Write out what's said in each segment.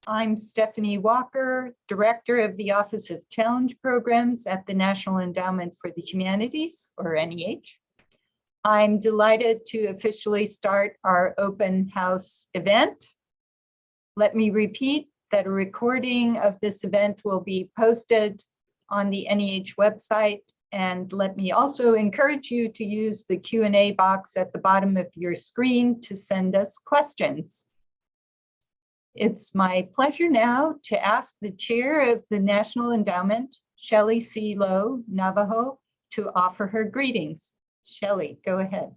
I'm Stephanie Walker, Director of the Office of Challenge Programs at the National Endowment for the Humanities, or NEH. I'm delighted to officially start our open house event. Let me repeat that a recording of this event will be posted on the NEH website, and let me also encourage you to use the Q&A box at the bottom of your screen to send us questions. It's my pleasure now to ask the chair of the National Endowment, Shelley C. Lowe Navajo, to offer her greetings. Shelley, go ahead.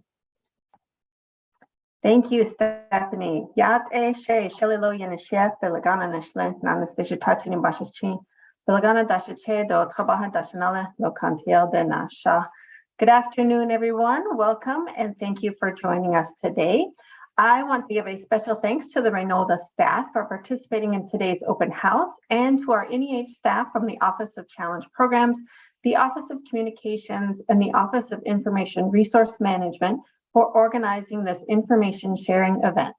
Thank you, Stephanie. Yat she Shelley Lowe Yanashia, Belagana Nashlen, Anastasia Tachini Bashachi, Belagana Dashache, do Trabaha Dashanala, Locantiel de Nasha. Good afternoon, everyone. Welcome and thank you for joining us today. I want to give a special thanks to the Reynolda staff for participating in today's open house and to our NEH staff from the Office of Challenge Programs, the Office of Communications, and the Office of Information Resource Management for organizing this information sharing event.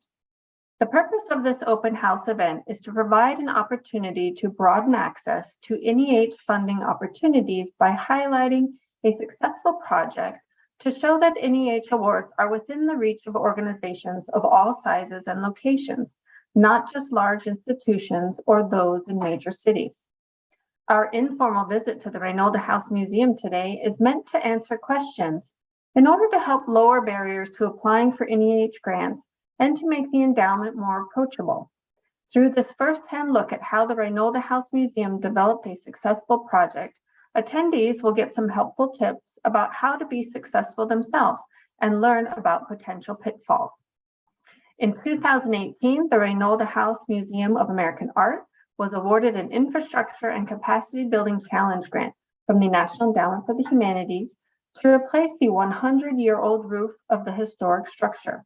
The purpose of this open house event is to provide an opportunity to broaden access to NEH funding opportunities by highlighting a successful project to show that NEH awards are within the reach of organizations of all sizes and locations, not just large institutions or those in major cities. Our informal visit to the Reynolda House Museum today is meant to answer questions in order to help lower barriers to applying for NEH grants and to make the endowment more approachable. Through this firsthand look at how the Reynolda House Museum developed a successful project, attendees will get some helpful tips about how to be successful themselves and learn about potential pitfalls. In 2018, the Reynolda House Museum of American Art was awarded an Infrastructure and Capacity Building Challenge grant from the National Endowment for the Humanities to replace the 100-year-old roof of the historic structure.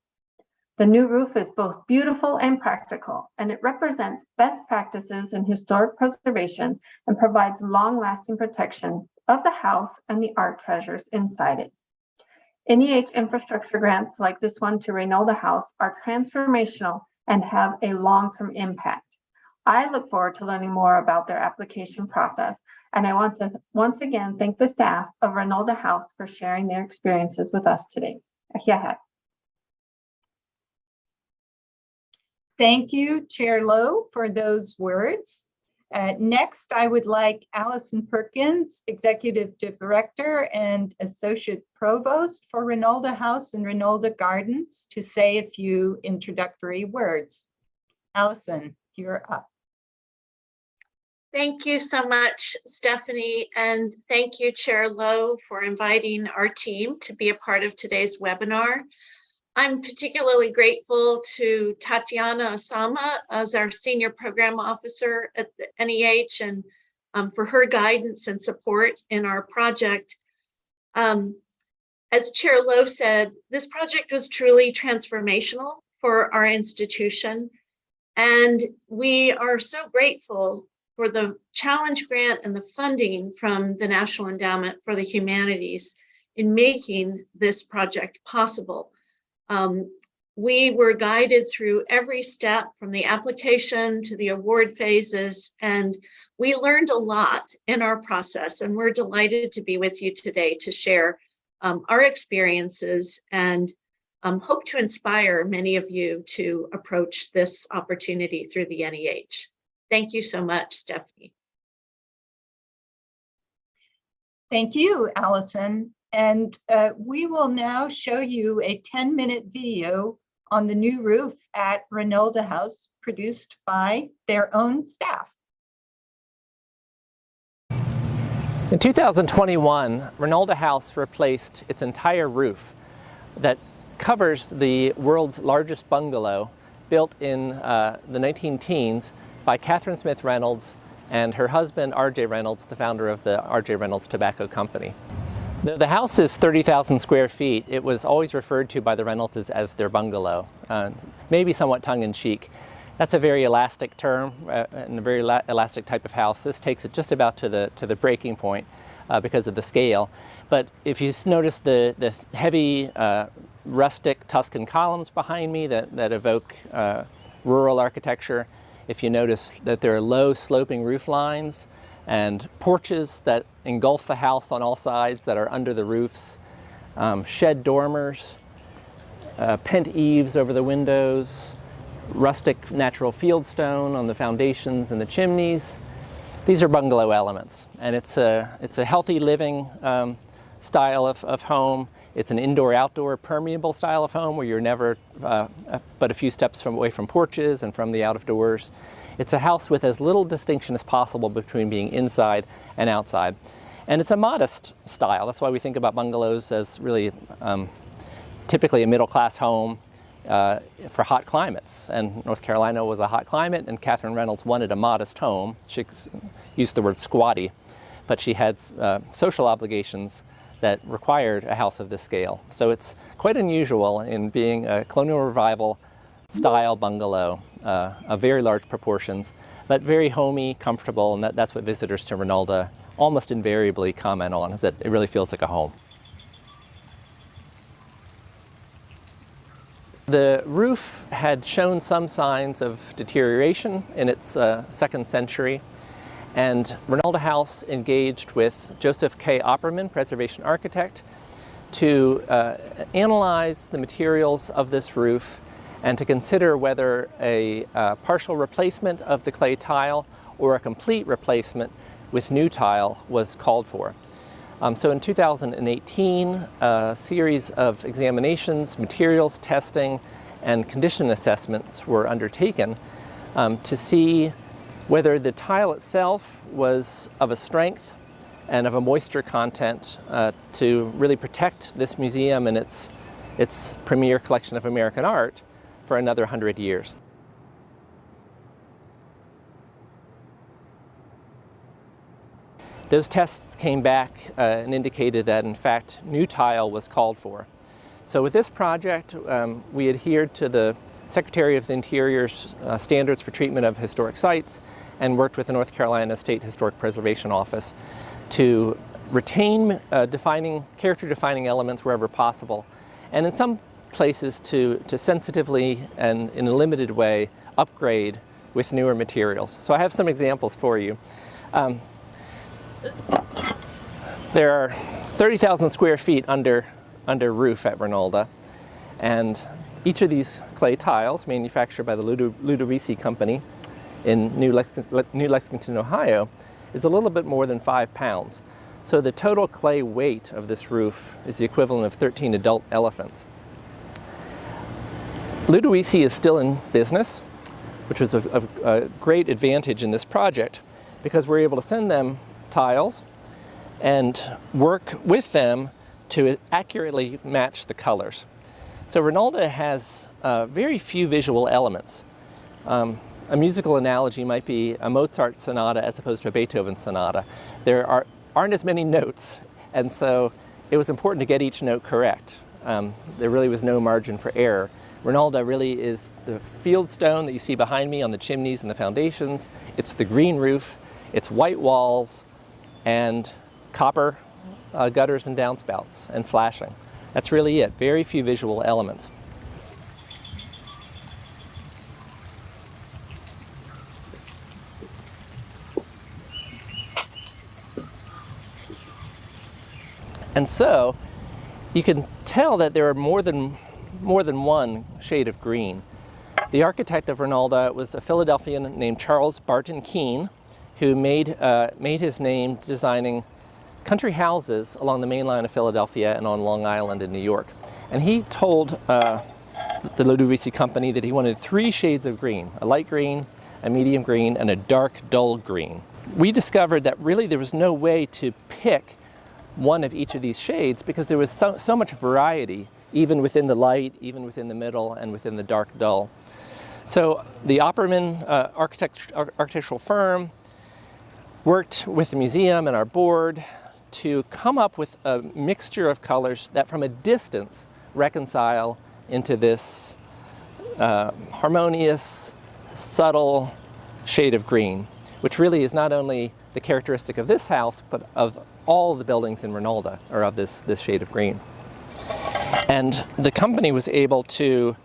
The new roof is both beautiful and practical, and it represents best practices in historic preservation and provides long-lasting protection of the house and the art treasures inside it. NEH infrastructure grants like this one to Reynolda House are transformational and have a long-term impact. I look forward to learning more about their application process, and I want to once again thank the staff of Reynolda House for sharing their experiences with us today. Thank you, Chair Lowe, for those words. Next, I would like Allison Perkins, Executive Director and Associate Provost for Reynolda House and Reynolda Gardens, to say a few introductory words. Allison, you're up. Thank you so much, Stephanie, and thank you, Chair Lowe, for inviting our team to be a part of today's webinar. I'm particularly grateful to Tatiana Osama as our Senior Program Officer at the NEH and for her guidance and support in our project. As Chair Lowe said, this project was truly transformational for our institution, and we are so grateful for the challenge grant and the funding from the National Endowment for the Humanities in making this project possible. We were guided through every step from the application to the award phases, and we learned a lot in our process, and we're delighted to be with you today to share our experiences and hope to inspire many of you to approach this opportunity through the NEH. Thank you so much, Stephanie. Thank you, Allison. And we will now show you a 10-minute video on the new roof at Reynolda House, produced by their own staff. In 2021, Reynolda House replaced its entire roof that covers the world's largest bungalow, built in the 19-teens by Catherine Smith Reynolds and her husband, R.J. Reynolds, the founder of the R.J. Reynolds Tobacco Company. The house is 30,000 square feet. It was always referred to by the Reynoldses as their bungalow, maybe somewhat tongue-in-cheek. That's a very elastic term and a very elastic type of house. This takes it just about to the breaking point because of the scale. But if you notice the heavy rustic Tuscan columns behind me that evoke rural architecture, if you notice that there are low sloping roof lines and porches that engulf the house on all sides that are under the roofs, shed dormers, pent eaves over the windows, rustic natural fieldstone on the foundations and the chimneys. These are bungalow elements, and it's a healthy living style of home. It's an indoor-outdoor permeable style of home where you're never but a few steps away from porches and from the out of doors. It's a house with as little distinction as possible between being inside and outside. And it's a modest style. That's why we think about bungalows as really typically a middle-class home for hot climates. And North Carolina was a hot climate, and Catherine Reynolds wanted a modest home. She used the word squatty, but she had social obligations that required a house of this scale. So it's quite unusual in being a colonial revival style bungalow of very large proportions, but very homey, comfortable, and that's what visitors to Reynolda almost invariably comment on, is that it really feels like a home. The roof had shown some signs of deterioration in its second century, and Reynolda House engaged with Joseph K. Opperman, preservation architect, to analyze the materials of this roof and to consider whether a partial replacement of the clay tile or a complete replacement with new tile was called for. So in 2018, a series of examinations, materials testing, and condition assessments were undertaken to see whether the tile itself was of a strength and of a moisture content to really protect this museum and its premier collection of American art for another 100 years. Those tests came back and indicated that, in fact, new tile was called for. So with this project, we adhered to the Secretary of the Interior's standards for treatment of historic sites and worked with the North Carolina State Historic Preservation Office to retain character-defining elements wherever possible, and in some places to sensitively and in a limited way upgrade with newer materials. So I have some examples for you. There are 30,000 square feet under roof at Reynolda, and each of these clay tiles, manufactured by the Ludovisi Company in New Lexington, Ohio, is a little bit more than 5 pounds. So the total clay weight of this roof is the equivalent of 13 adult elephants. Ludovisi is still in business, which was a great advantage in this project, because we're able to send them tiles and work with them to accurately match the colors. So Reynolda has very few visual elements. A musical analogy might be a Mozart sonata as opposed to a Beethoven sonata. There aren't as many notes, and so it was important to get each note correct. There really was no margin for error. Reynolda really is the fieldstone that you see behind me on the chimneys and the foundations. It's the green roof, it's white walls, and copper gutters and downspouts and flashing. That's really it. Very few visual elements. And so you can tell that there are more than one shade of green. The architect of Reynolda was a Philadelphian named Charles Barton Keene, who made his name designing country houses along the main line of Philadelphia and on Long Island in New York. And he told the Ludovisi Company that he wanted 3 shades of green: a light green, a medium green, and a dark, dull green. We discovered that really there was no way to pick one of each of these shades because there was so much variety, even within the light, even within the middle, and within the dark, dull. So the Opperman architectural firm worked with the museum and our board to come up with a mixture of colors that from a distance reconcile into this harmonious, subtle shade of green, which really is not only the characteristic of this house, but of all the buildings in Reynolda are of this shade of green. And the company was able to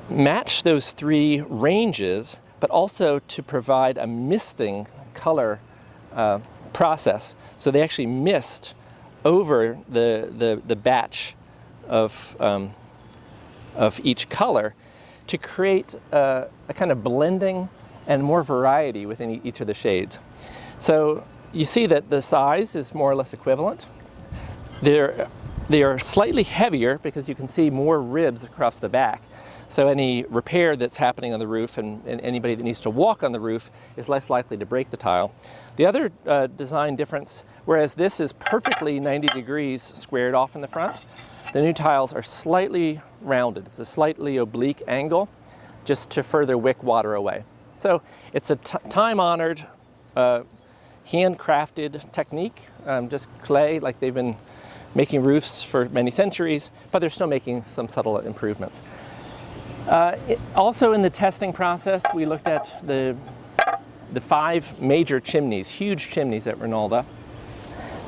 match those 3 ranges but also to provide a misting color process. So they actually mist over the batch of each color to create a kind of blending and more variety within each of the shades. So you see that the size is more or less equivalent. They are slightly heavier because you can see more ribs across the back. So any repair that's happening on the roof and anybody that needs to walk on the roof is less likely to break the tile. The other design difference, whereas this is perfectly 90 degrees squared off in the front, the new tiles are slightly rounded. It's a slightly oblique angle just to further wick water away. So it's a time-honored, handcrafted technique, just clay, like they've been making roofs for many centuries, but they're still making some subtle improvements. Also in the testing process, we looked at the 5 major chimneys, huge chimneys at Reynolda,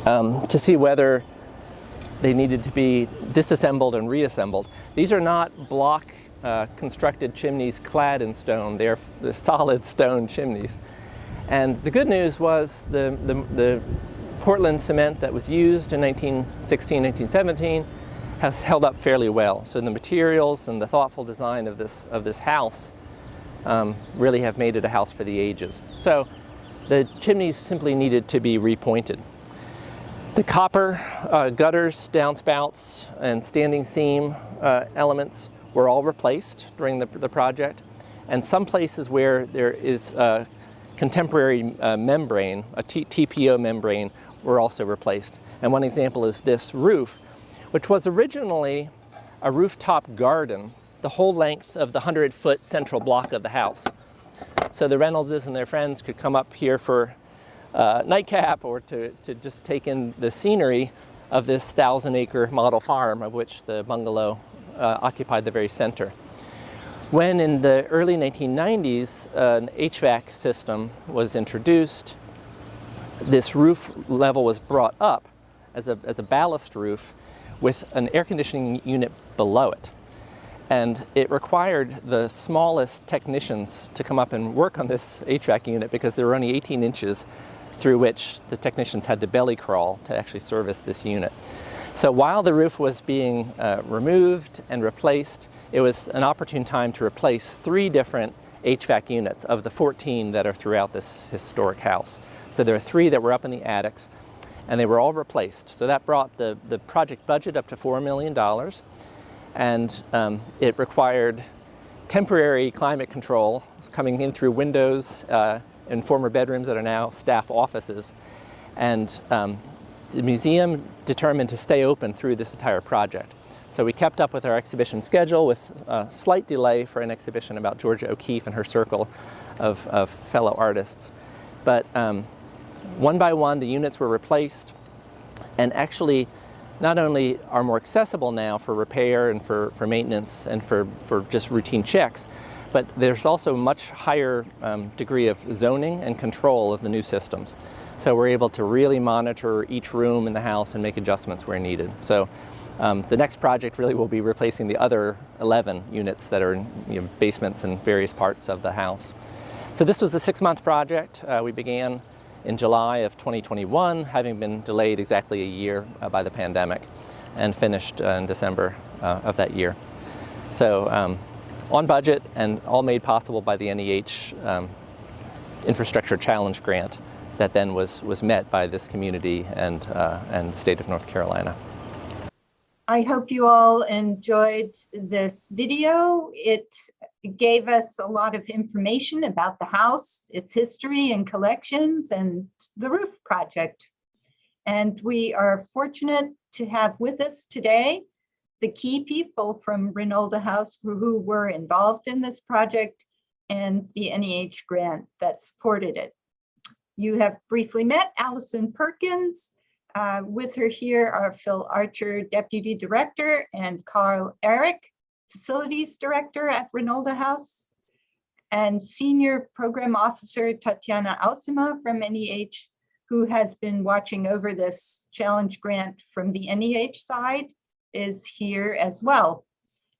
to see whether they needed to be disassembled and reassembled. These are not block constructed chimneys clad in stone. They're the solid stone chimneys. And the good news was the Portland cement that was used in 1916, 1917 has held up fairly well. So the materials and the thoughtful design of this house really have made it a house for the ages. So the chimneys simply needed to be repointed. The copper gutters, downspouts, and standing seam elements were all replaced during the project. And some places where there is a contemporary membrane, a TPO membrane, were also replaced. And one example is this roof, which was originally a rooftop garden, the whole length of the 100-foot central block of the house. So the Reynoldses and their friends could come up here for nightcap or to just take in the scenery of this 1,000-acre model farm, of which the bungalow occupied the very center. When in the early 1990s an HVAC system was introduced, this roof level was brought up as a ballast roof with an air conditioning unit below it. And it required the smallest technicians to come up and work on this HVAC unit because there were only 18 inches through which the technicians had to belly crawl to actually service this unit. So while the roof was being removed and replaced, it was an opportune time to replace 3 different HVAC units of the 14 that are throughout this historic house. So there are 3 that were up in the attics, and they were all replaced. So that brought the project budget up to $4 million, and it required temporary climate control coming in through windows in former bedrooms that are now staff offices. And the museum determined to stay open through this entire project. So we kept up with our exhibition schedule with a slight delay for an exhibition about Georgia O'Keeffe and her circle of fellow artists. But one by one, the units were replaced, and actually not only are more accessible now for repair and for maintenance and for just routine checks, but there's also a much higher degree of zoning and control of the new systems. So we're able to really monitor each room in the house and make adjustments where needed. So the next project really will be replacing the other 11 units that are in basements and various parts of the house. So this was a 6-month project. We began in July of 2021, having been delayed exactly a year by the pandemic, and finished in December of that year. So on budget and all made possible by the NEH Infrastructure Challenge Grant that then was met by this community and the state of North Carolina. I hope you all enjoyed this video. It gave us a lot of information about the house, its history and collections, and the roof project. And we are fortunate to have with us today the key people from Reynolda House who were involved in this project and the NEH grant that supported it. You have briefly met Allison Perkins. With her here are Phil Archer, Deputy Director, and Carl Eric, Facilities Director at Reynolda House, and Senior Program Officer Tatiana Ausima from NEH, who has been watching over this challenge grant from the NEH side, is here as well.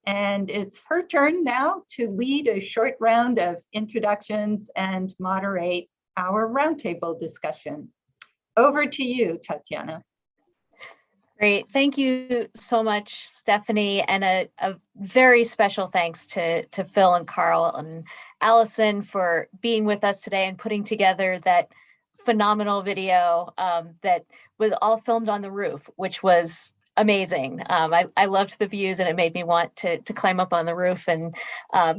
And it's her turn now to lead a short round of introductions and moderate our roundtable discussion. Over to you, Tatiana. Great. Thank you so much, Stephanie, and a very special thanks to Phil and Carl and Allison for being with us today and putting together that phenomenal video that was all filmed on the roof, which was amazing. I loved the views, and it made me want to climb up on the roof and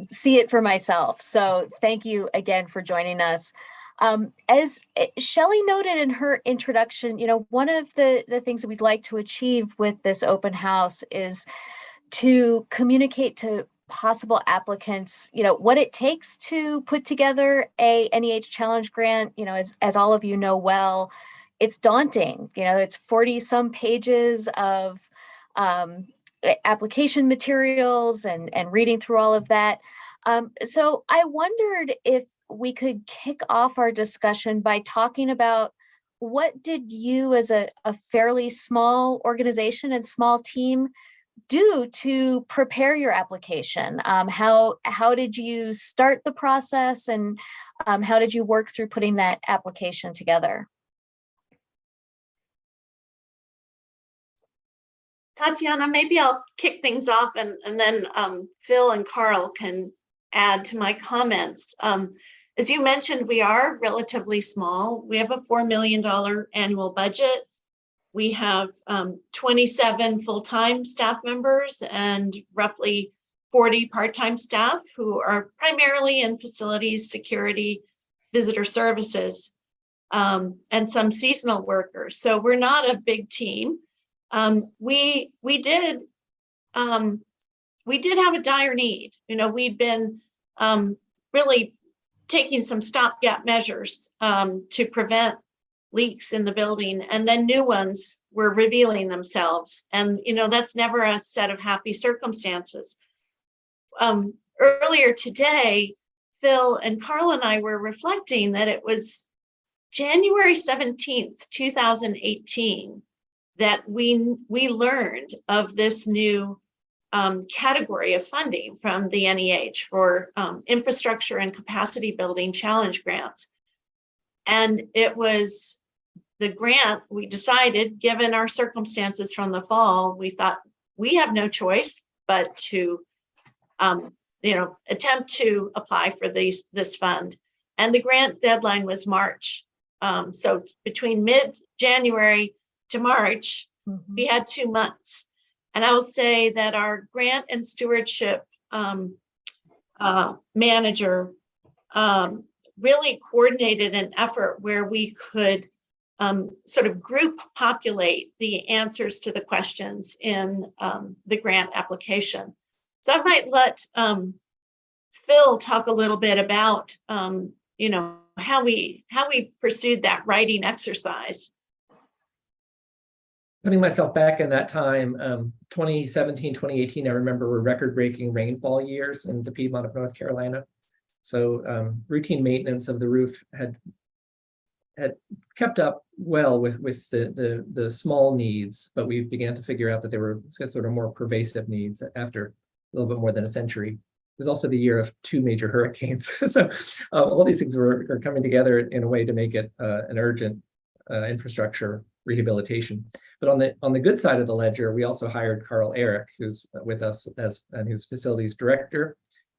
see it for myself. So thank you again for joining us. As Shelley noted in her introduction, one of the things that we'd like to achieve with this open house is to communicate to possible applicants, what it takes to put together a NEH challenge grant. As all of you know well, it's daunting. It's 40 some pages of application materials and reading through all of that. So I wondered if we could kick off our discussion by talking about what did you as a fairly small organization and small team do to prepare your application? How did you start the process, and how did you work through putting that application together? Tatiana, maybe I'll kick things off and then Phil and Carl can add to my comments. As you mentioned, we are relatively small. We have a $4 million annual budget. We have 27 full-time staff members and roughly 40 part-time staff who are primarily in facilities, security, visitor services, and some seasonal workers. So we're not a big team. We did have a dire need. We'd been really taking some stopgap measures to prevent leaks in the building, and then new ones were revealing themselves. And, that's never a set of happy circumstances. Earlier today, Phil and Carl and I were reflecting that it was January 17th, 2018, that we learned of this new category of funding from the NEH for infrastructure and capacity building challenge grants. And it was the grant we decided, given our circumstances from the fall, we thought we have no choice but to attempt to apply for this fund. And the grant deadline was March. So between mid-January to March, we had 2 months. And I will say that our grant and stewardship manager really coordinated an effort where we could sort of group populate the answers to the questions in the grant application. So I might let Phil talk a little bit about how we pursued that writing exercise. Putting myself back in that time, 2017, 2018, I remember were record-breaking rainfall years in the Piedmont of North Carolina. So routine maintenance of the roof had kept up well with the small needs, but we began to figure out that there were sort of more pervasive needs after a little bit more than a century. It was also the year of 2 major hurricanes. So all these things were coming together in a way to make it an urgent infrastructure rehabilitation. But on the good side of the ledger, we also hired Carl Eric, who's with us and who's facilities director,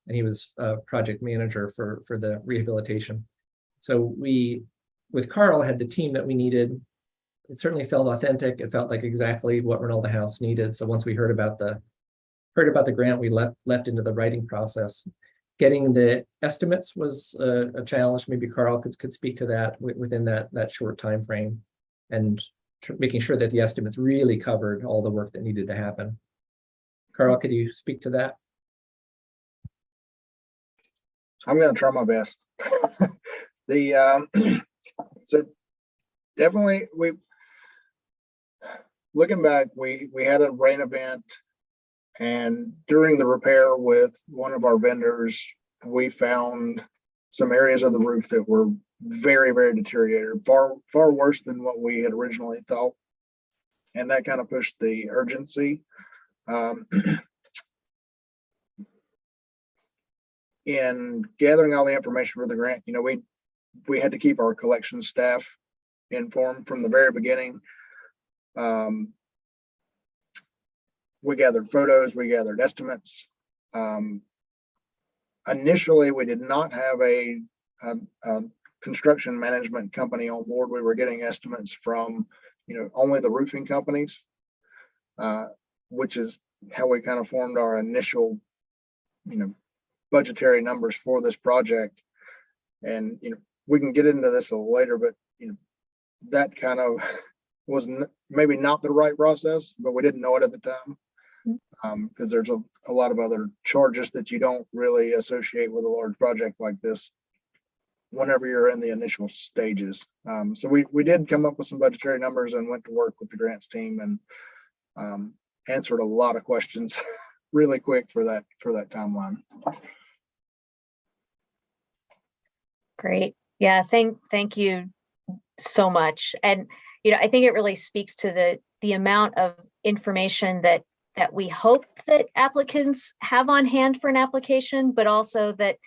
and he was project manager for the rehabilitation. So we, with Carl, had the team that we needed. It certainly felt authentic. It felt like exactly what Reynolda House needed. So once we heard about the grant, we leapt into the writing process. Getting the estimates was a challenge. Maybe Carl could speak to that within that short time frame, and making sure that the estimates really covered all the work that needed to happen. Carl, could you speak to that? I'm going to try my best. So definitely, looking back, we had a rain event, and during the repair with one of our vendors, we found some areas of the roof that were very, very deteriorated, far worse than what we had originally thought. And that kind of pushed the urgency. in gathering all the information for the grant, you know, we had to keep our collection staff informed from the very beginning. We gathered photos, we gathered estimates. Initially, we did not have a construction management company on board. We were getting estimates from, you know, only the roofing companies, which is how we kind of formed our initial, you know, budgetary numbers for this project. And, you know, we can get into this a little later, but, you know, that kind of was maybe not the right process, but we didn't know it at the time. Because there's a lot of other charges that you don't really associate with a large project like this whenever you're in the initial stages. So we did come up with some budgetary numbers and went to work with the grants team and answered a lot of questions really quick for that timeline. Great. Yeah, thank you so much. And, you know, I think it really speaks to the amount of information that we hope that applicants have on hand for an application, but also that,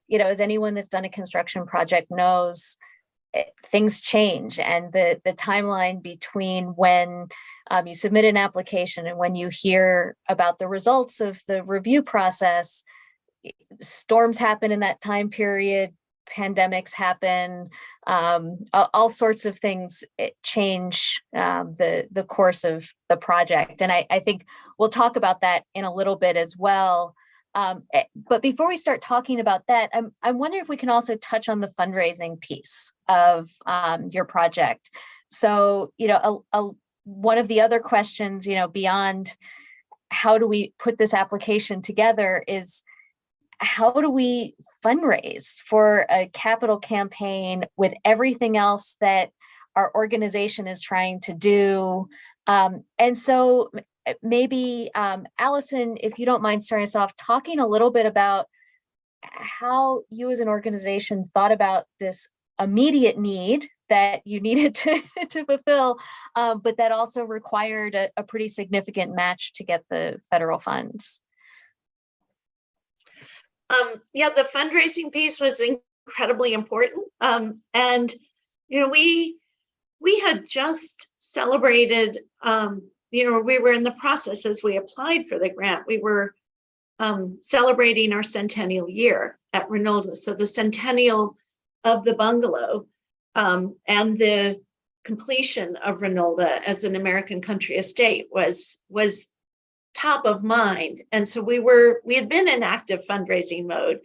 you know, as anyone that's done a construction project knows, things change, and the timeline between when you submit an application and when you hear about the results of the review process, storms happen in that time period, pandemics happen, all sorts of things change the course of the project. And I think we'll talk about that in a little bit as well. But before we start talking about that, I wonder if we can also touch on the fundraising piece of your project. So, you know, one of the other questions, you know, beyond how do we put this application together is, how do we fundraise for a capital campaign with everything else that our organization is trying to do? And so maybe, Allison, if you don't mind starting us off, talking a little bit about how you as an organization thought about this immediate need that you needed to fulfill, but that also required a pretty significant match to get the federal funds. Yeah, the fundraising piece was incredibly important. And, you know, we had just celebrated, you know, we were in the process as we applied for the grant, we were celebrating our centennial year at Reynolda. So the centennial of the bungalow and the completion of Reynolda as an American country estate was top of mind. And so we had been in active fundraising mode,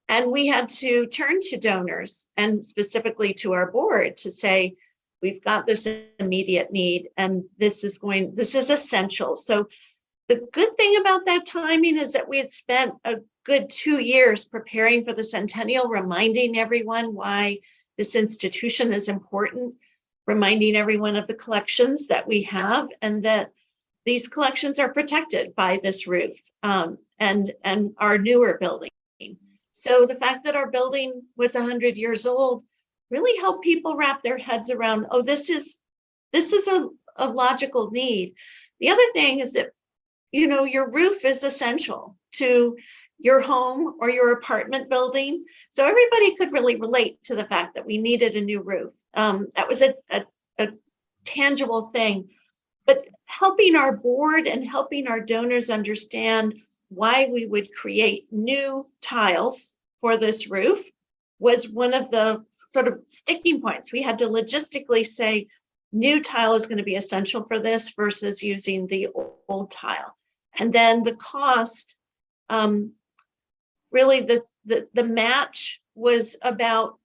and we had to turn to donors and specifically to our board to say, we've got this immediate need and this is essential. So the good thing about that timing is that we had spent a good 2 years preparing for the centennial, reminding everyone why this institution is important, reminding everyone of the collections that we have, and that these collections are protected by this roof and our newer building. So the fact that our building was 100 years old really helped people wrap their heads around, oh, this is a logical need. The other thing is that, you know, your roof is essential to your home or your apartment building. So everybody could really relate to the fact that we needed a new roof. That was a tangible thing. But helping our board and helping our donors understand why we would create new tiles for this roof was one of the sort of sticking points. We had to logistically say, new tile is going to be essential for this versus using the old tile. And then the cost, really the match was about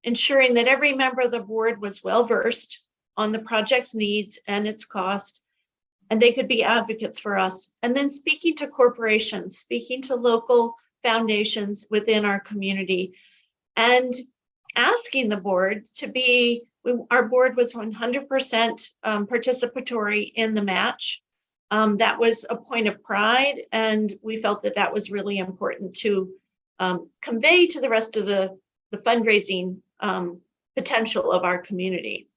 ensuring that every member of the board was well-versed on the project's needs and its cost, and they could be advocates for us. And then speaking to corporations, speaking to local foundations within our community, and asking the board to be, our board was 100% participatory in the match. That was a point of pride, and we felt that that was really important to convey to the rest of the fundraising potential of our community.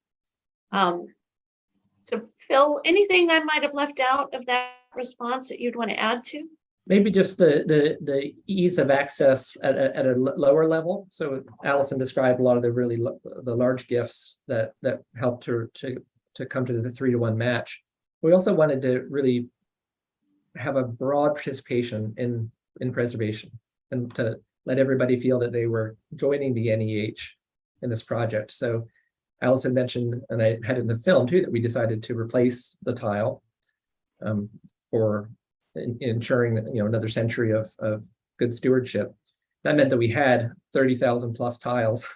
So Phil, anything I might have left out of that response that you'd want to add to? Maybe just the ease of access at a lower level. So Allison described a lot of the really the large gifts that helped her to come to the 3-to-1 match. We also wanted to really have a broad participation in preservation and to let everybody feel that they were joining the NEH in this project. So Allison mentioned, and I had in the film too, that we decided to replace the tile for ensuring that, another century of good stewardship. That meant that we had 30,000 plus tiles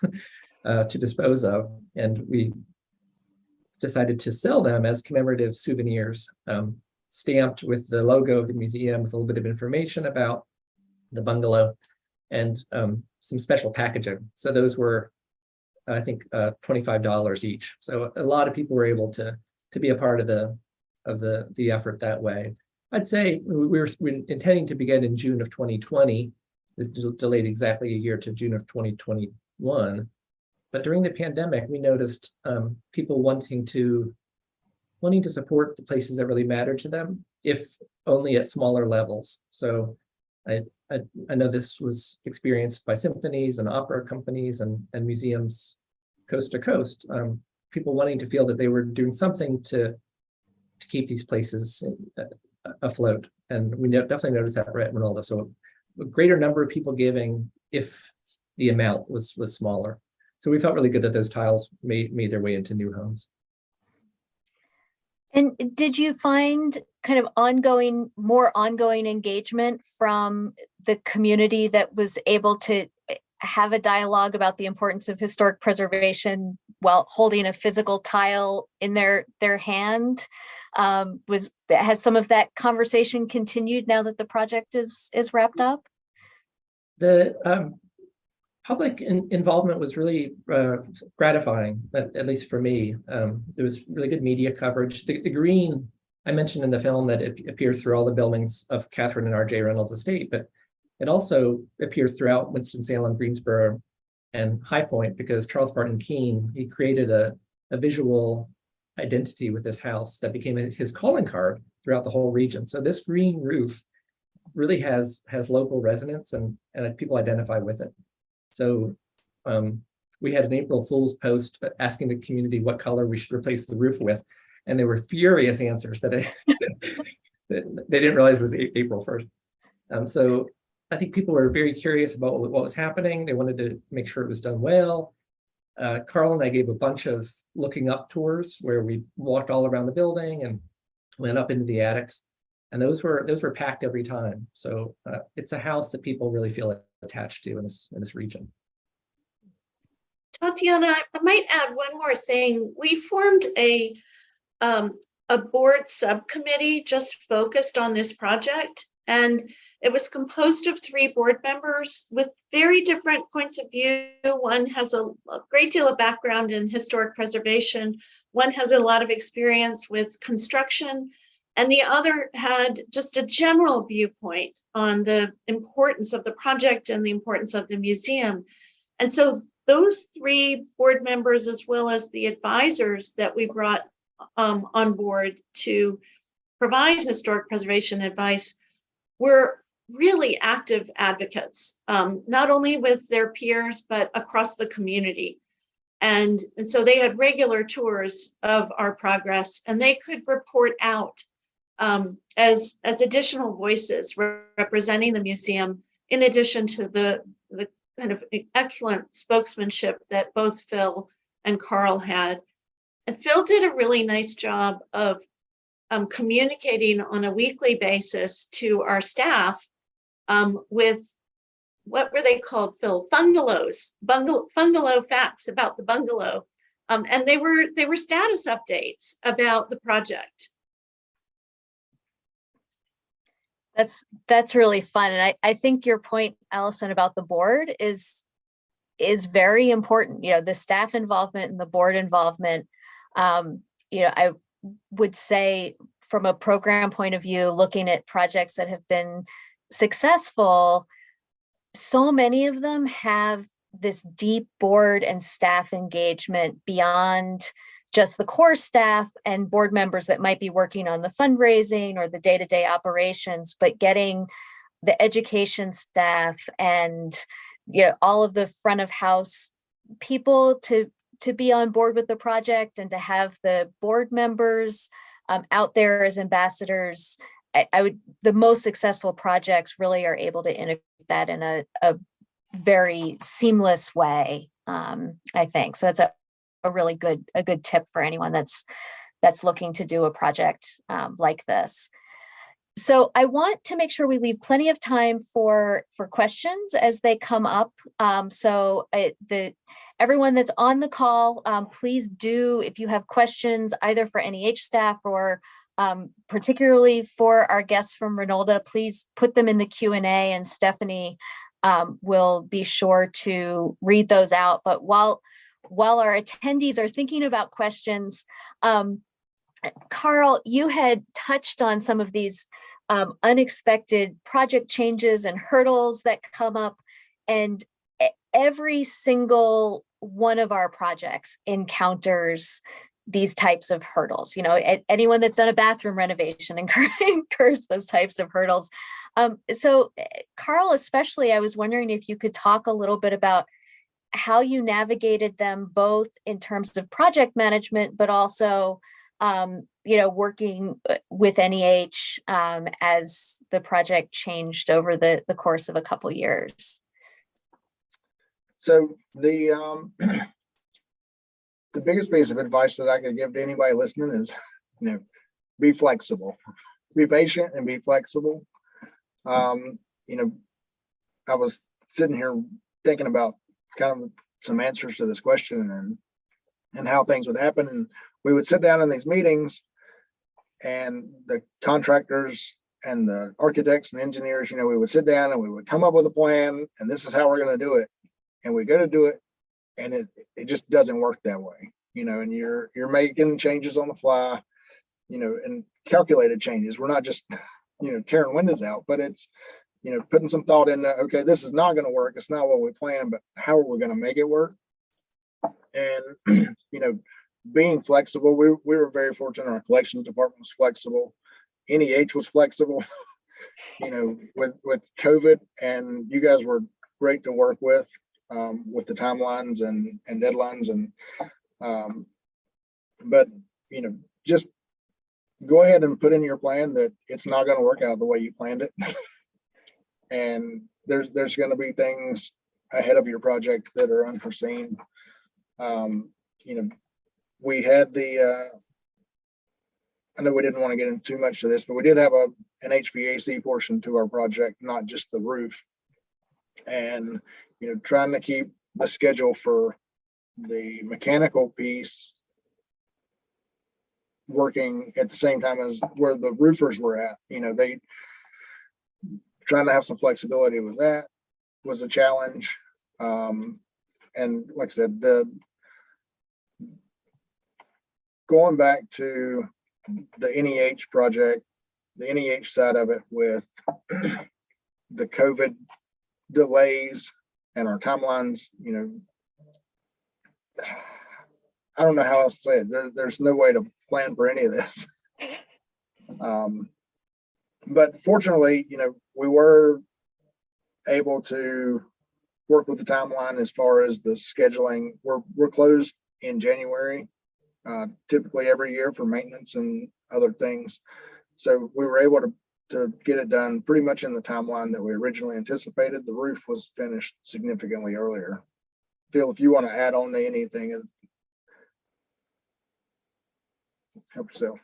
to dispose of, and we decided to sell them as commemorative souvenirs, stamped with the logo of the museum with a little bit of information about the bungalow and some special packaging. So those were, I think, $25 each. So a lot of people were able to be a part of the effort that way. I'd say we're intending to begin in June of 2020. It's delayed exactly a year to June of 2021. But during the pandemic, we noticed people wanting to support the places that really matter to them, if only at smaller levels. So I know this was experienced by symphonies and opera companies and museums coast to coast. People wanting to feel that they were doing something to keep these places afloat. And we definitely noticed that at Reynolda. So a greater number of people giving if the amount was smaller. So we felt really good that those tiles made their way into new homes. And did you find kind of more ongoing engagement from the community that was able to have a dialogue about the importance of historic preservation while holding a physical tile in their hand? Has some of that conversation continued now that the project is wrapped up? The public involvement was really gratifying, at least for me. There was really good media coverage. The green, I mentioned in the film that it appears through all the buildings of Catherine and R.J. Reynolds' estate, but it also appears throughout Winston-Salem, Greensboro, and High Point, because Charles Barton Keene, he created a visual identity with this house that became his calling card throughout the whole region. So this green roof really has local resonance, and people identify with it. So we had an April Fool's post asking the community what color we should replace the roof with, and there were furious answers that they didn't realize was April 1st. So I think people were very curious about what was happening. They wanted to make sure it was done well. Carl and I gave a bunch of looking up tours where we walked all around the building and went up into the attics, and those were packed every time. So it's a house that people really feel attached to in this region. Tatiana, I might add one more thing. We formed a board subcommittee just focused on this project, and it was composed of 3 board members with very different points of view. One has a great deal of background in historic preservation. One has a lot of experience with construction, and the other had just a general viewpoint on the importance of the project and the importance of the museum. And so those 3 board members, as well as the advisors that we brought on board to provide historic preservation advice, were really active advocates, not only with their peers, but across the community. And so they had regular tours of our progress, and they could report out as additional voices representing the museum, in addition to the kind of excellent spokesmanship that both Phil and Carl had. And Phil did a really nice job of communicating on a weekly basis to our staff with, what were they called, Phil? Bungalow facts about the bungalow. And they were status updates about the project. That's really fun. And I think your point, Allison, about the board is very important. The staff involvement and the board involvement. I would say from a program point of view, looking at projects that have been successful, so many of them have this deep board and staff engagement beyond just the core staff and board members that might be working on the fundraising or the day-to-day operations, but getting the education staff and, you know, all of the front of house people to be on board with the project, and to have the board members out there as ambassadors. The most successful projects really are able to integrate that in a very seamless way, I think. So that's a really good tip for anyone that's looking to do a project like this. So I want to make sure we leave plenty of time for questions as they come up. Everyone that's on the call, please do, if you have questions either for NEH staff or particularly for our guests from Reynolda, please put them in the Q&A, and Stephanie will be sure to read those out. But while our attendees are thinking about questions, Carl, you had touched on some of these unexpected project changes and hurdles that come up, and every single one of our projects encounters these types of hurdles. You know, anyone that's done a bathroom renovation incurs those types of hurdles. So Carl, especially, I was wondering if you could talk a little bit about how you navigated them, both in terms of project management, but also you know, working with NEH as the project changed over the course of a couple years. So the biggest piece of advice that I could give to anybody listening is, you know, be flexible, be patient and be flexible. You know, I was sitting here thinking about kind of some answers to this question and how things would happen. And we would sit down in these meetings, and the contractors and the architects and engineers, you know, we would sit down and we would come up with a plan, and this is how we're going to do it. And we go to do it, and it just doesn't work that way, you know, and you're making changes on the fly, you know, and calculated changes. We're not just, you know, tearing windows out, but it's, you know, putting some thought into, okay, this is not going to work. It's not what we planned, but how are we going to make it work? And, you know, being flexible, we were very fortunate. Our collections department was flexible. NEH was flexible, you know, with COVID, and you guys were great to work with the timelines and deadlines. And, but, you know, just go ahead and put in your plan that it's not going to work out the way you planned it. And there's going to be things ahead of your project that are unforeseen. You know, we had I know we didn't want to get into too much of this, but we did have an HVAC portion to our project, not just the roof. And, you know, trying to keep the schedule for the mechanical piece working at the same time as where the roofers were at, you know, trying to have some flexibility with that was a challenge. And like I said, going back to the NEH project, the NEH side of it with the COVID delays and our timelines, you know, I don't know how else to say it. There's no way to plan for any of this. But fortunately, you know, we were able to work with the timeline as far as the scheduling. We're closed in January, typically every year for maintenance and other things. So we were able to get it done pretty much in the timeline that we originally anticipated. The roof was finished significantly earlier. Phil, if you want to add on to anything, help yourself.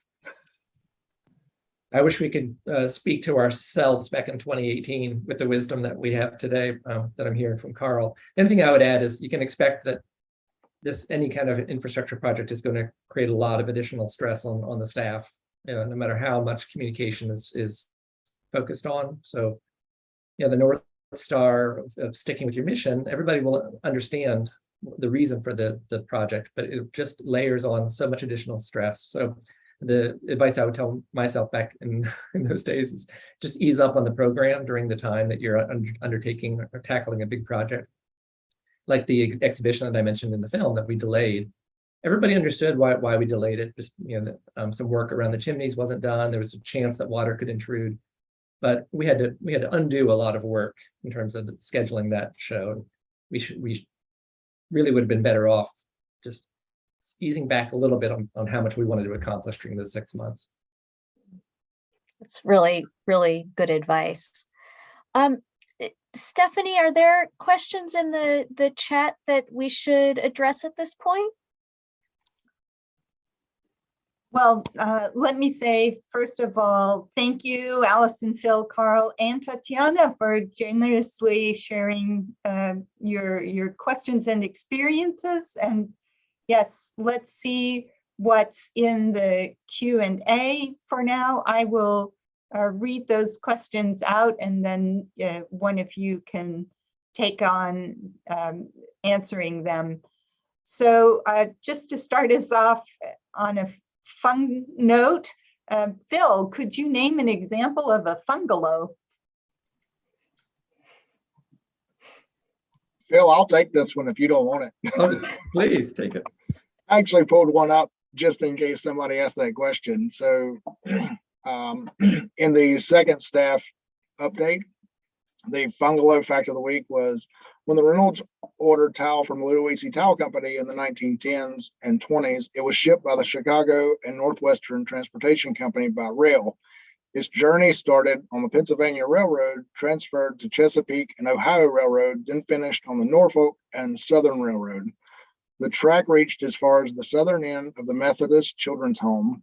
I wish we could speak to ourselves back in 2018 with the wisdom that we have today that I'm hearing from Carl. Anything I would add is you can expect that any kind of infrastructure project is going to create a lot of additional stress on the staff, you know, no matter how much communication is focused on. So, you know, the North Star of sticking with your mission, everybody will understand the reason for the project, but it just layers on so much additional stress. So the advice I would tell myself back in those days is just ease up on the program during the time that you're undertaking or tackling a big project. Like the exhibition that I mentioned in the film that we delayed. Everybody understood why we delayed it. Just, you know, some work around the chimneys wasn't done. There was a chance that water could intrude. but we had to undo a lot of work in terms of scheduling that show. We really would have been better off just easing back a little bit on how much we wanted to accomplish during those 6 months. That's really, really good advice. Stephanie, are there questions in the chat that we should address at this point? Well, let me say, first of all, thank you, Allison, Phil, Carl, and Tatiana for generously sharing your questions and experiences. And yes, let's see what's in the Q&A for now. I will read those questions out, and then one of you can take on answering them. So just to start us off on a fun note, Phil, could you name an example of a fungalow? Phil, I'll take this one if you don't want it. Oh, please take it. I actually pulled one up just in case somebody asked that question. So in the second staff update, the fungalow fact of the week was when the Reynolds ordered tile from Ludowici Tile Company in the 1910s and 20s, it was shipped by the Chicago and Northwestern Transportation Company by rail. Its journey started on the Pennsylvania Railroad, transferred to Chesapeake and Ohio Railroad, then finished on the Norfolk and Southern Railroad. The track reached as far as the southern end of the Methodist Children's Home.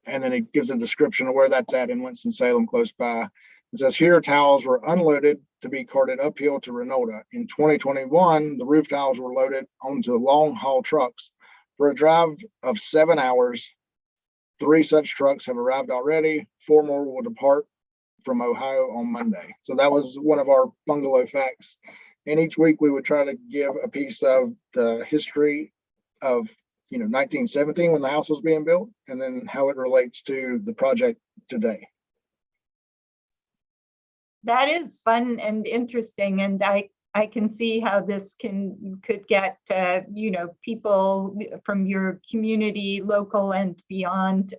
And then it gives a description of where that's at in Winston-Salem, close by. It says here tiles were unloaded to be carted uphill to Reynolda. In 2021, the roof tiles were loaded onto long haul trucks. For a drive of 7 hours, 3 such trucks have arrived already. 4 more will depart from Ohio on Monday. So that was one of our bungalow facts. And each week we would try to give a piece of the history of 1917 when the house was being built, and then how it relates to the project today. That is fun and interesting, and I can see how this could get people from your community, local and beyond,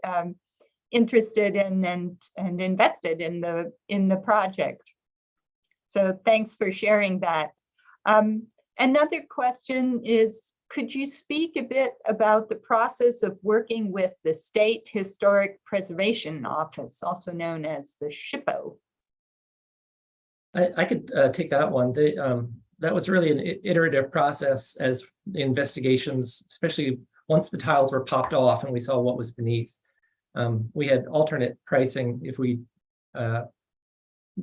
interested in and invested in the project. So thanks for sharing that. Another question is, could you speak a bit about the process of working with the State Historic Preservation Office, also known as the SHPO? I could take that one. That was really an iterative process as the investigations, especially once the tiles were popped off and we saw what was beneath. We had alternate pricing if we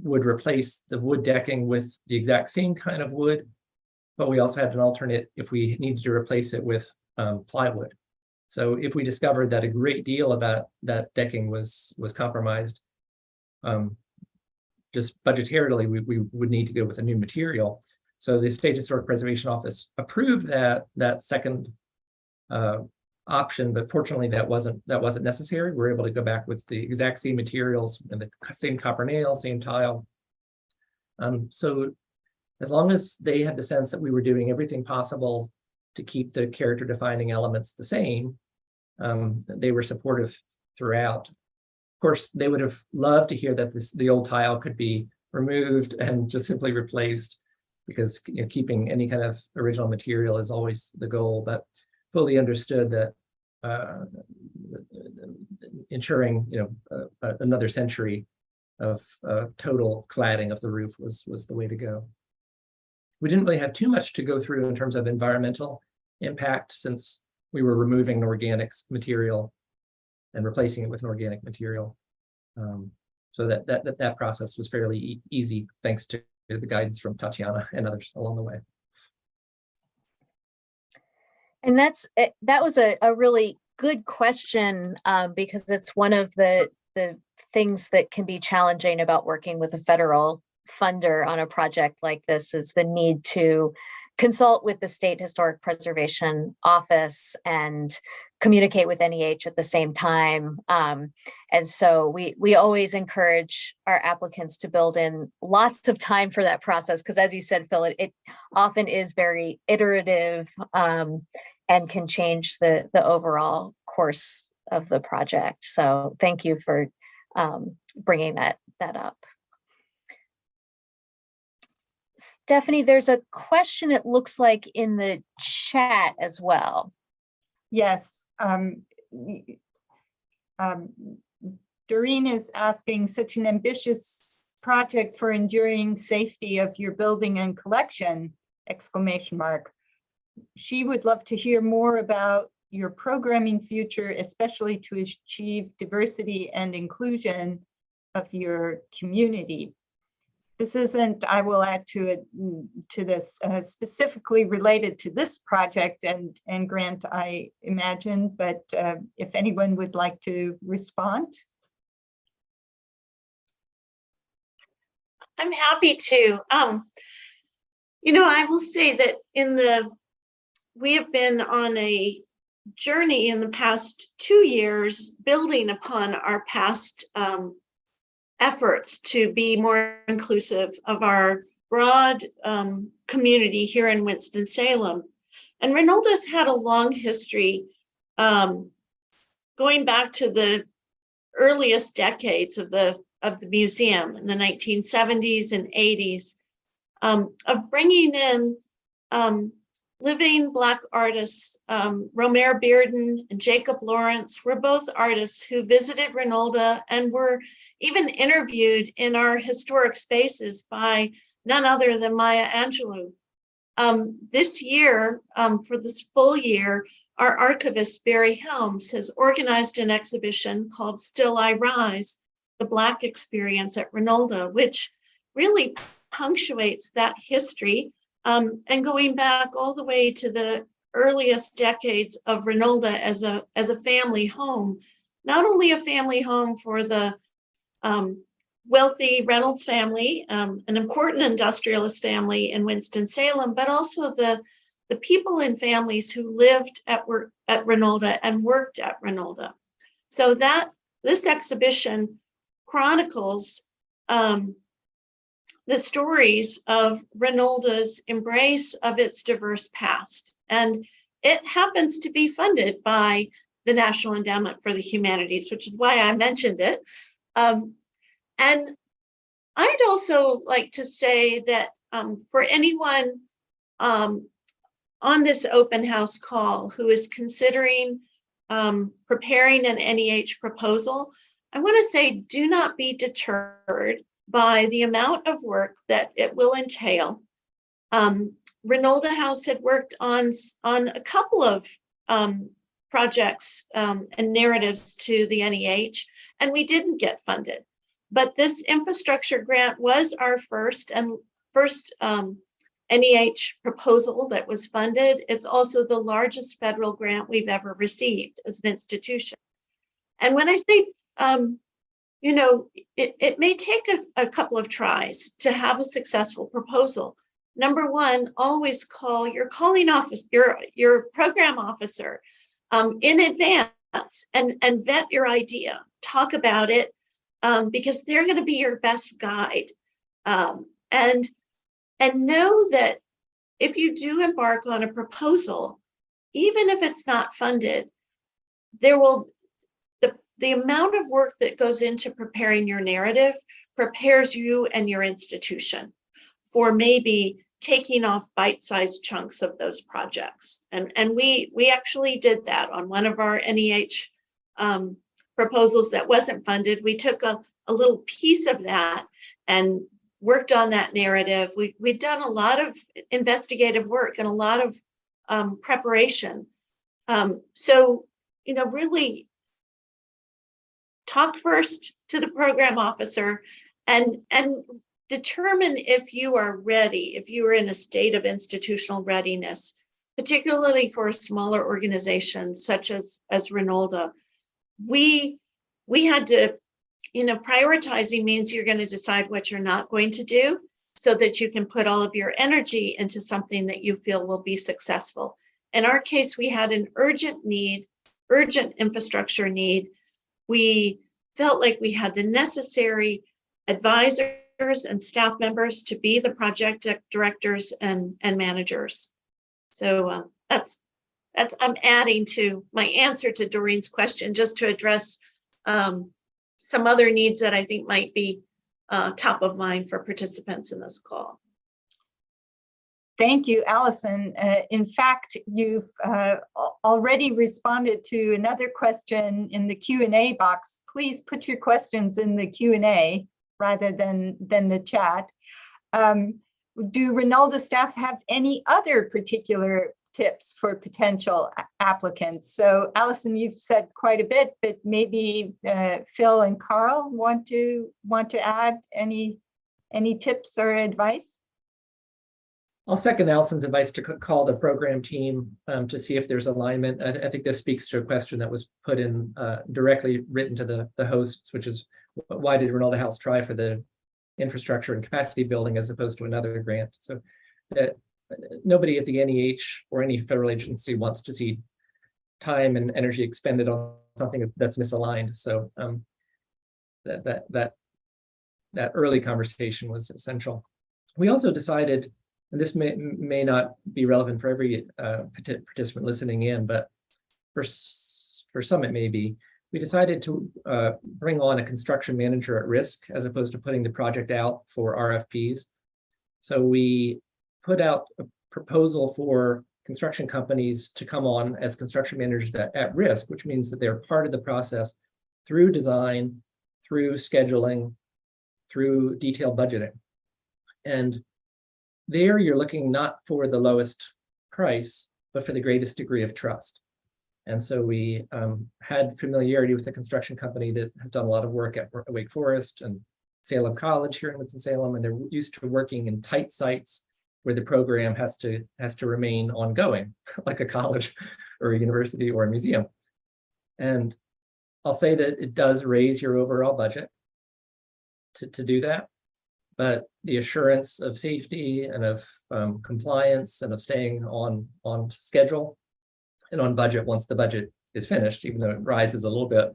would replace the wood decking with the exact same kind of wood, but we also had an alternate if we needed to replace it with plywood. So if we discovered that a great deal of that decking was compromised, just budgetarily, we would need to go with a new material. So the State Historic Preservation Office approved that second option, but fortunately that wasn't necessary. We were able to go back with the exact same materials and the same copper nail, same tile. So as long as they had the sense that we were doing everything possible to keep the character defining elements the same, they were supportive throughout. Of course, they would have loved to hear that the old tile could be removed and just simply replaced, because keeping any kind of original material is always the goal, but fully understood that ensuring another century of total cladding of the roof was the way to go. We didn't really have too much to go through in terms of environmental impact, since we were removing an organics material and replacing it with an organic material. So that process was fairly easy, thanks to the guidance from Tatiana and others along the way. And that was a really good question, because it's one of the things that can be challenging about working with a federal funder on a project like this, is the need to consult with the State Historic Preservation Office and communicate with NEH at the same time. And so we always encourage our applicants to build in lots of time for that process, because as you said, Phil, it often is very iterative, and can change the overall course of the project. So thank you for bringing that that up. Stephanie, there's a question, it looks like, in the chat as well. Yes. Doreen is asking, such an ambitious project for enduring safety of your building and collection, exclamation mark. She would love to hear more about your programming future, especially to achieve diversity and inclusion of your community. This isn't, I will add to it, to this, specifically related to this project and grant, I imagine, but if anyone would like to respond. I'm happy to. I will say that we have been on a journey in the past 2 years, building upon our past efforts to be more inclusive of our broad community here in Winston-Salem. And Reynolda's had a long history going back to the earliest decades of the museum in the 1970s and 80s, of bringing in living Black artists. Romare Bearden and Jacob Lawrence were both artists who visited Reynolda and were even interviewed in our historic spaces by none other than Maya Angelou. This year, for this full year, our archivist, Barry Helms, has organized an exhibition called Still I Rise, the Black Experience at Reynolda, which really punctuates that history, and going back all the way to the earliest decades of Reynolda as a family home, not only a family home for the wealthy Reynolds family, an important industrialist family in Winston-Salem, but also the people and families who lived at Reynolda and worked at Reynolda. So that this exhibition chronicles the stories of Reynolda's embrace of its diverse past. And it happens to be funded by the National Endowment for the Humanities, which is why I mentioned it. And I'd also like to say that for anyone on this open house call who is considering preparing an NEH proposal, I want to say, do not be deterred by the amount of work that it will entail. Reynolda House had worked on a couple of projects and narratives to the NEH, and we didn't get funded. But this infrastructure grant was our first NEH proposal that was funded. It's also the largest federal grant we've ever received as an institution. And when I say, it may take a couple of tries to have a successful proposal. Number one, always call your calling office, your program officer in advance and vet your idea. Talk about it because they're going to be your best guide. And know that if you do embark on a proposal, even if it's not funded, there will the amount of work that goes into preparing your narrative prepares you and your institution for maybe taking off bite-sized chunks of those projects. And we actually did that on one of our NEH proposals that wasn't funded. We took a little piece of that and worked on that narrative. We'd done a lot of investigative work and a lot of preparation. So, really talk first to the program officer and determine if you are ready, if you are in a state of institutional readiness, particularly for a smaller organization such as Reynolda. We had to, prioritizing means you're going to decide what you're not going to do so that you can put all of your energy into something that you feel will be successful. In our case, we had an urgent infrastructure need. We felt like we had the necessary advisors and staff members to be the project directors and managers. So that's I'm adding to my answer to Doreen's question, just to address some other needs that I think might be top of mind for participants in this call. Thank you, Allison. In fact, you've already responded to another question in the Q&A box. Please put your questions in the Q&A rather than the chat. Do Reynolda staff have any other particular tips for potential applicants? So Allison, you've said quite a bit, but maybe Phil and Carl want to add any tips or advice? I'll second Allison's advice to call the program team to see if there's alignment. I think this speaks to a question that was put in directly written to the hosts, which is why did Reynolda House try for the infrastructure and capacity building as opposed to another grant? So that nobody at the NEH or any federal agency wants to see time and energy expended on something that's misaligned. So that early conversation was essential. We also decided, and this may not be relevant for every participant listening in, but for some it may be, we decided to bring on a construction manager at risk as opposed to putting the project out for RFPs. So we put out a proposal for construction companies to come on as construction managers at risk, which means that they're part of the process through design, through scheduling, through detailed budgeting. And there you're looking not for the lowest price, but for the greatest degree of trust. And so we had familiarity with a construction company that has done a lot of work at Wake Forest and Salem College here in Winston-Salem, and they're used to working in tight sites where the program has to remain ongoing, like a college or a university or a museum. And I'll say that it does raise your overall budget to do that. But the assurance of safety and of compliance and of staying on schedule and on budget once the budget is finished, even though it rises a little bit,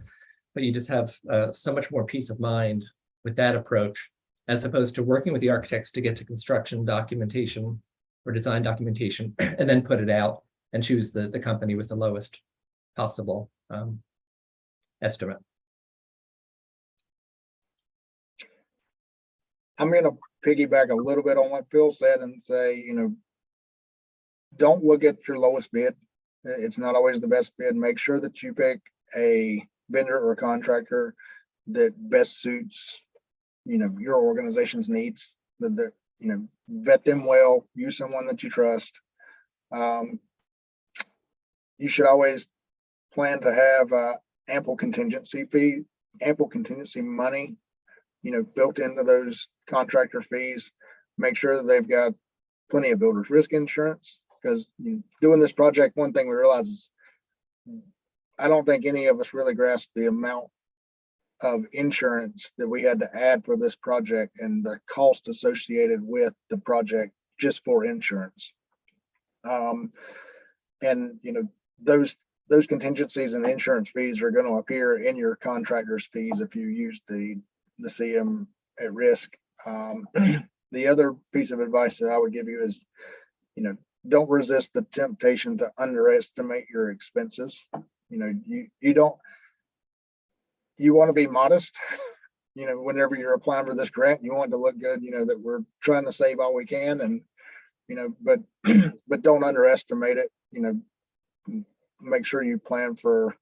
but you just have so much more peace of mind with that approach, as opposed to working with the architects to get to construction documentation or design documentation and then put it out and choose the company with the lowest possible estimate. I'm going to piggyback a little bit on what Phil said and say, don't look at your lowest bid. It's not always the best bid. Make sure that you pick a vendor or contractor that best suits, your organization's needs. That vet them well. Use someone that you trust. You should always plan to have ample contingency money, built into those contractor fees. Make sure that they've got plenty of builder's risk insurance, because doing this project, one thing we realize is I don't think any of us really grasped the amount of insurance that we had to add for this project and the cost associated with the project just for insurance. And those contingencies and insurance fees are going to appear in your contractor's fees if you use the CM at risk. The other piece of advice that I would give you is, don't resist the temptation to underestimate your expenses. You want to be modest, whenever you're applying for this grant, you want it to look good, that we're trying to save all we can, and, but don't underestimate it. Make sure you plan for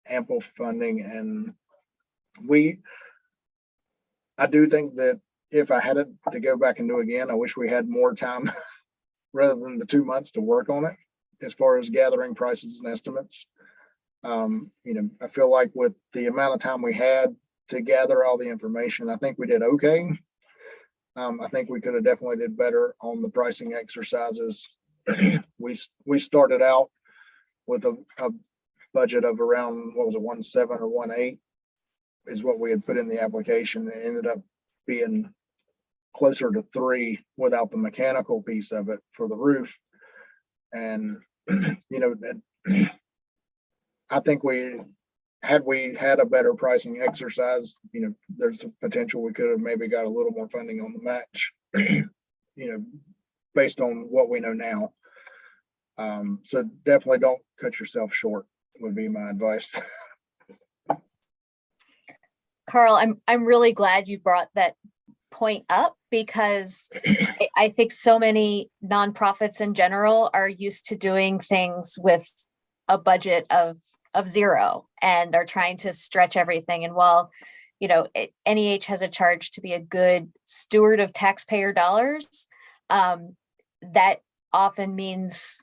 ample funding. And I do think that if I had it to go back and do again, I wish we had more time rather than the 2 months to work on it as far as gathering prices and estimates. I feel like with the amount of time we had to gather all the information, I think we did okay. I think we could have definitely did better on the pricing exercises. We started out with a budget of around, 1.7 or 1.8 is what we had put in the application. It ended up being closer to 3 without the mechanical piece of it for the roof. And I think we had a better pricing exercise, there's a potential we could have maybe got a little more funding on the match, based on what we know now. So definitely don't cut yourself short would be my advice. Carl, I'm really glad you brought that point up because I think so many nonprofits in general are used to doing things with a budget of zero and are trying to stretch everything. And while, NEH has a charge to be a good steward of taxpayer dollars, that often means,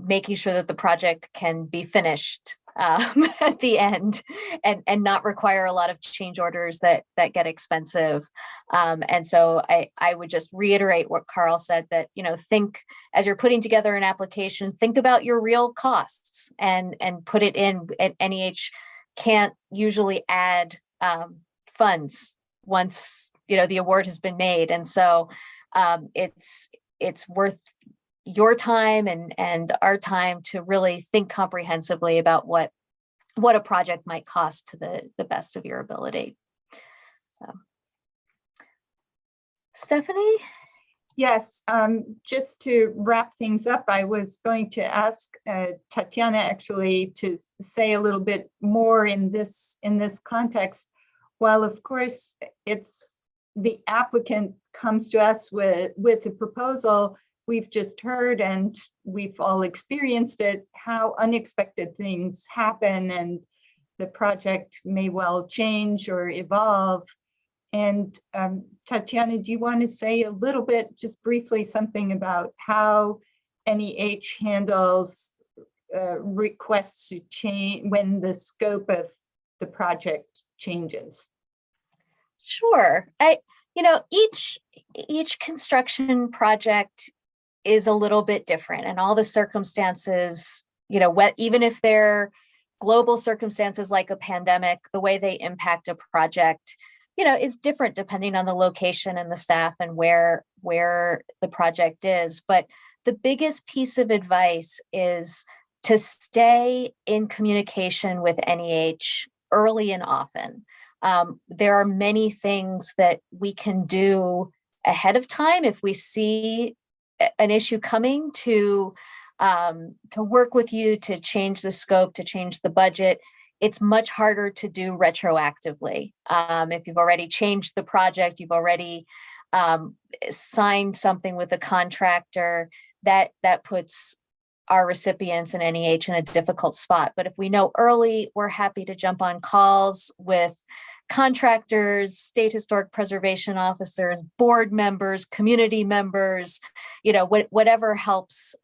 making sure that the project can be finished at the end and not require a lot of change orders that get expensive. And so I would just reiterate what Carl said, that, think as you're putting together an application, think about your real costs and put it in. And NEH can't usually add funds once, the award has been made. And so it's worth your time and our time to really think comprehensively about what a project might cost to the best of your ability. So, Stephanie? Yes, just to wrap things up, I was going to ask Tatiana actually to say a little bit more in this context. While of course it's the applicant comes to us with a proposal, we've just heard and we've all experienced it, how unexpected things happen and the project may well change or evolve. And Tatiana, do you want to say a little bit, just briefly, something about how NEH handles requests to change when the scope of the project changes? Sure. Each construction project is a little bit different, and all the circumstances, even if they're global circumstances like a pandemic, the way they impact a project, is different depending on the location and the staff and where the project is. But the biggest piece of advice is to stay in communication with NEH early and often. There are many things that we can do ahead of time if we see an issue coming to work with you to change the scope, to change the budget. It's much harder to do retroactively. If you've already changed the project, you've already signed something with a contractor, that puts our recipients in NEH in a difficult spot. But if we know early, we're happy to jump on calls with contractors, state historic preservation officers, board members, community members, whatever helps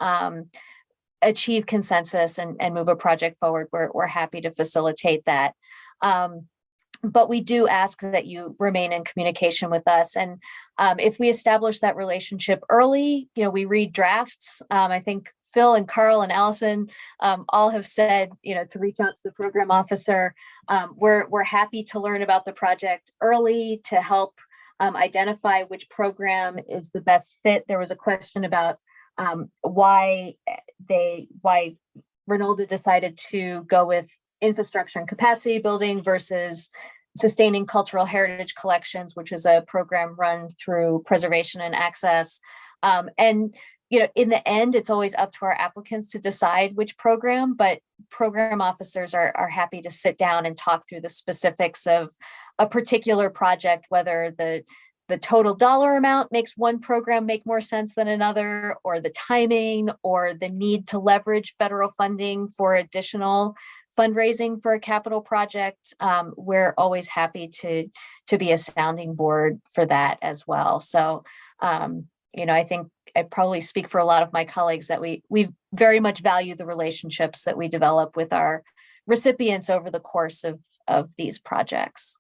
achieve consensus and move a project forward. We're happy to facilitate that. But we do ask that you remain in communication with us. And if we establish that relationship early, we read drafts. I think Phil and Carl and Allison all have said, to reach out to the program officer. We're happy to learn about the project early to help identify which program is the best fit. There was a question about why Reynolda decided to go with infrastructure and capacity building versus sustaining cultural heritage collections, which is a program run through preservation and access. And in the end, it's always up to our applicants to decide which program, but program officers are happy to sit down and talk through the specifics of a particular project, whether the total dollar amount makes one program make more sense than another, or the timing, or the need to leverage federal funding for additional fundraising for a capital project. We're always happy to be a sounding board for that as well. So, I think I probably speak for a lot of my colleagues that we very much value the relationships that we develop with our recipients over the course of these projects.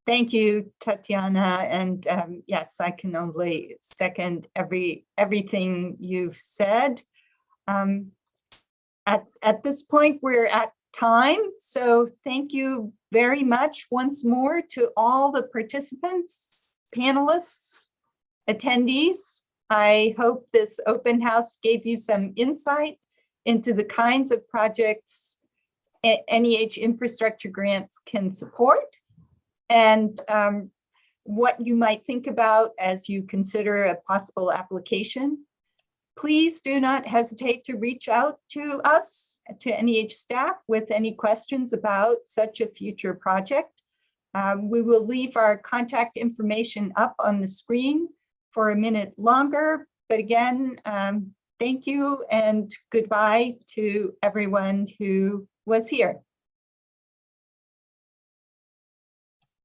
Thank you, Tatiana. And yes, I can only second everything you've said. At this point, we're at time. So thank you very much once more to all the participants, panelists, attendees. I hope this open house gave you some insight into the kinds of projects NEH infrastructure grants can support, and what you might think about as you consider a possible application. Please do not hesitate to reach out to us, to NEH staff, with any questions about such a future project. We will leave our contact information up on the screen for a minute longer. But again, thank you and goodbye to everyone who was here.